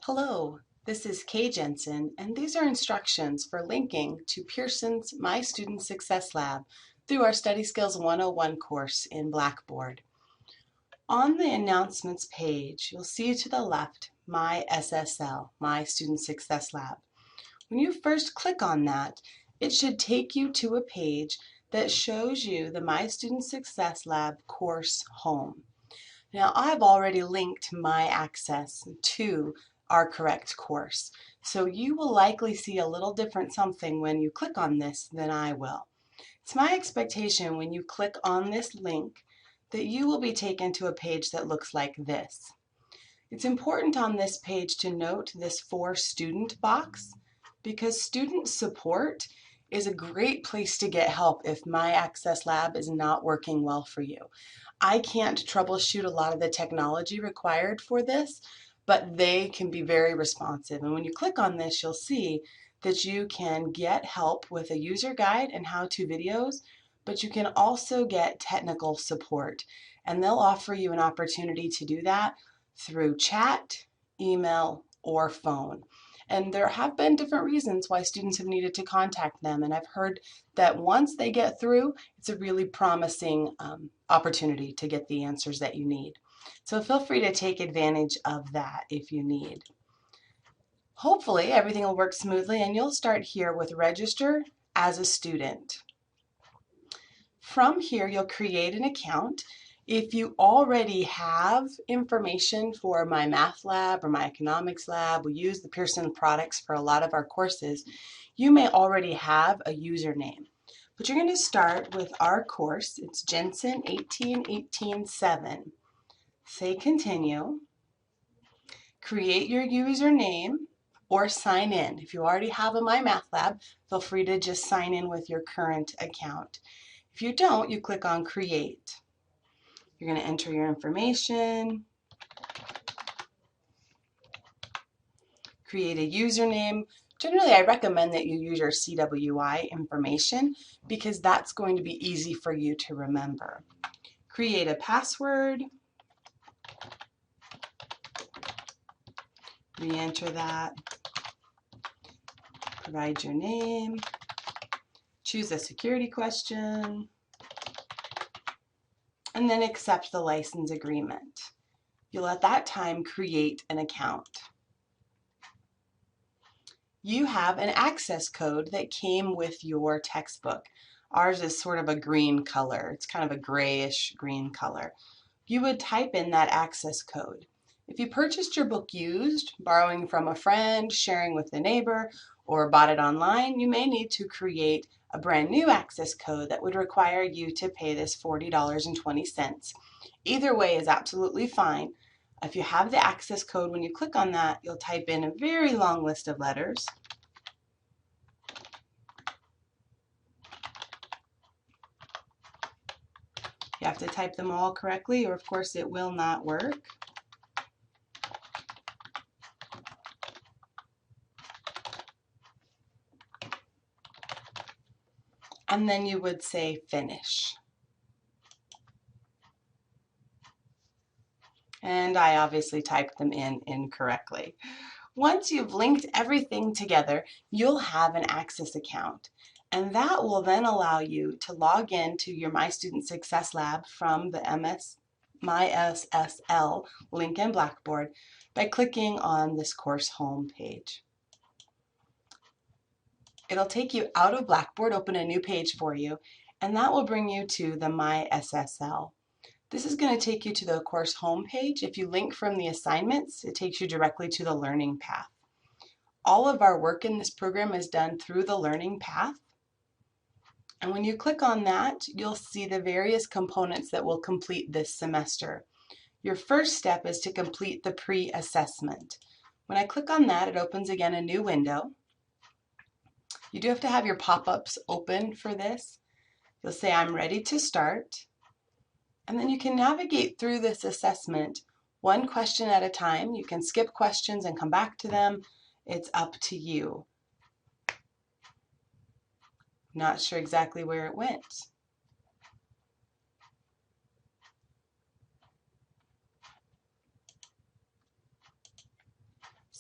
Hello, this is Kay Jensen, and these are instructions for linking to Pearson's My Student Success Lab through our Study Skills 101 course in Blackboard. On the announcements page, you'll see to the left MySSL, My Student Success Lab. When you first click on that, it should take you to a page that shows you the My Student Success Lab course home. Now, I've already linked my access to our correct course, so you will likely see a little different something when you click on this than I will. It's my expectation when you click on this link that you will be taken to a page that looks like this. It's important on this page to note this For Student box because student support is a great place to get help if My Access Lab is not working well for you. I can't troubleshoot a lot of the technology required for this, but they can be very responsive. And when you click on this, you'll see that you can get help with a user guide and how-to videos, but you can also get technical support. And they'll offer you an opportunity to do that through chat, email, or phone. And there have been different reasons why students have needed to contact them. And I've heard that once they get through, it's a really promising opportunity to get the answers that you need. So feel free to take advantage of that if you need. Hopefully everything will work smoothly and you'll start here with register as a student. From here, you'll create an account. If you already have information for my math lab or my economics lab, we use the Pearson products for a lot of our courses, you may already have a username. But you're going to start with our course. It's Jensen 18-18-7. Say continue. Create your username or sign in. If you already have a My Math Lab, feel free to just sign in with your current account. If you don't, you click on Create. You're going to enter your information, create a username. Generally, I recommend that you use your CWI information because that's going to be easy for you to remember. Create a password, re-enter that, provide your name, choose a security question, and then accept the license agreement. You'll at that time create an account. You have an access code that came with your textbook. Ours is sort of a green color. It's kind of a grayish green color. You would type in that access code. If you purchased your book used, borrowing from a friend, sharing with a neighbor, or bought it online, you may need to create a brand new access code that would require you to pay this $40.20. Either way is absolutely fine. If you have the access code, when you click on that, you'll type in a very long list of letters. You have to type them all correctly, or of course it will not work. And then you would say finish. And I obviously typed them in incorrectly. Once you've linked everything together, you'll have an Access account. And that will then allow you to log in to your My Student Success Lab from the MySSL link in Blackboard by clicking on this course home page. It'll take you out of Blackboard, open a new page for you, and that will bring you to the MySSL. This is going to take you to the course home page. If you link from the assignments, it takes you directly to the learning path. All of our work in this program is done through the learning path. And when you click on that, you'll see the various components that will complete this semester. Your first step is to complete the pre-assessment. When I click on that, it opens again a new window. You do have to have your pop-ups open for this. You'll say, I'm ready to start. And then you can navigate through this assessment one question at a time. You can skip questions and come back to them. It's up to you. Not sure exactly where it went.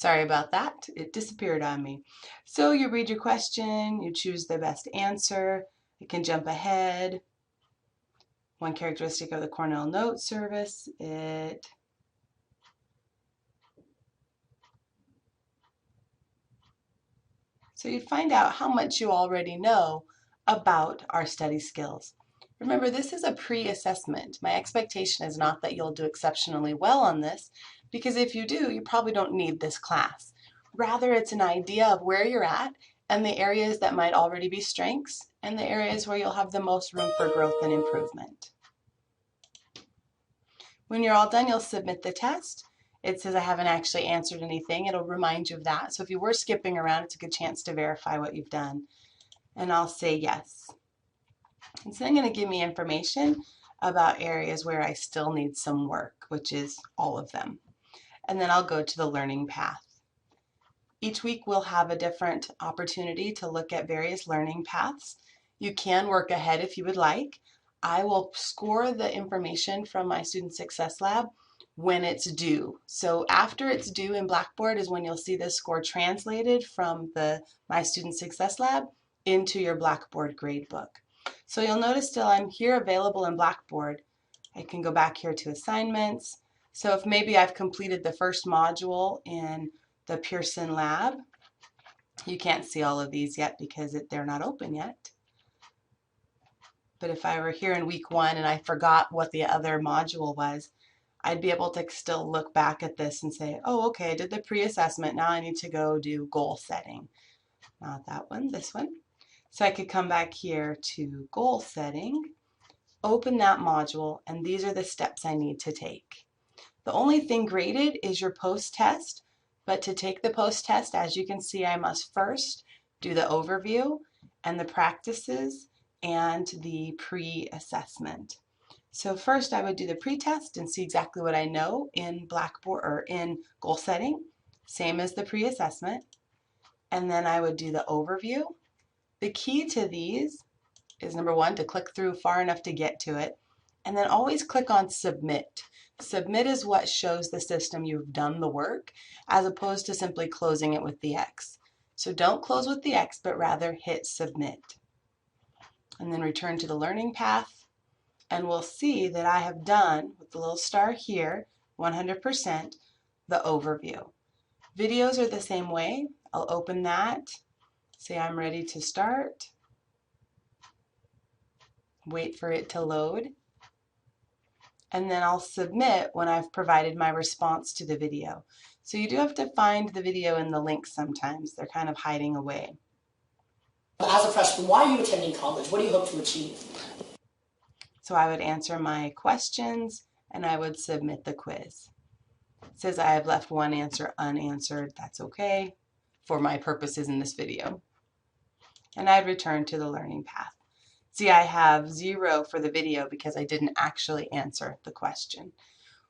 Sorry about that. It disappeared on me. So you read your question, you choose the best answer. You can jump ahead. One characteristic of the Cornell Note Service, so you'd find out how much you already know about our study skills. Remember, this is a pre-assessment. My expectation is not that you'll do exceptionally well on this, because if you do, you probably don't need this class. Rather, it's an idea of where you're at and the areas that might already be strengths and the areas where you'll have the most room for growth and improvement. When you're all done, you'll submit the test. It says I haven't actually answered anything. It'll remind you of that. So if you were skipping around, it's a good chance to verify what you've done. And I'll say yes. And so I'm going to give me information about areas where I still need some work, which is all of them. And then I'll go to the learning path. Each week we'll have a different opportunity to look at various learning paths. You can work ahead if you would like. I will score the information from my Student Success Lab when it's due. So after it's due in Blackboard is when you'll see this score translated from the My Student Success Lab into your Blackboard gradebook. So you'll notice still I'm here available in Blackboard. I can go back here to assignments. So if maybe I've completed the first module in the Pearson Lab, you can't see all of these yet because they're not open yet. But if I were here in week 1 and I forgot what the other module was, I'd be able to still look back at this and say, oh, okay, I did the pre-assessment. Now I need to go do goal setting. Not that one, this one. So I could come back here to goal setting, open that module, and these are the steps I need to take. The only thing graded is your post-test, but to take the post-test, as you can see, I must first do the overview and the practices and the pre-assessment. So first I would do the pre-test and see exactly what I know in Blackboard or in goal setting, same as the pre-assessment. And then I would do the overview. The key to these is number 1, to click through far enough to get to it, and then always click on submit. Submit is what shows the system you've done the work, as opposed to simply closing it with the X. So don't close with the X, but rather hit submit. And then return to the learning path, and we'll see that I have done, with the little star here, 100%, the overview. Videos are the same way. I'll open that, say I'm ready to start, wait for it to load, and then I'll submit when I've provided my response to the video. So you do have to find the video in the links sometimes. They're kind of hiding away. As a freshman, why are you attending college? What do you hope to achieve? So I would answer my questions and I would submit the quiz. It says I have left one answer unanswered. That's okay for my purposes in this video. And I'd return to the learning path. See, I have 0 for the video because I didn't actually answer the question.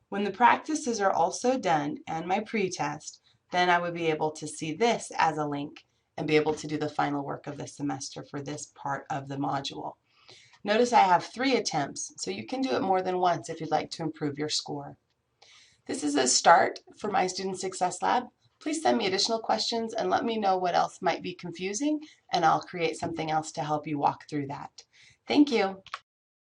When the practices are also done and my pre-test, then I would be able to see this as a link and be able to do the final work of the semester for this part of the module. Notice I have 3 attempts, so you can do it more than once if you'd like to improve your score. This is a start for my Student Success Lab. Please send me additional questions and let me know what else might be confusing, and I'll create something else to help you walk through that. Thank you.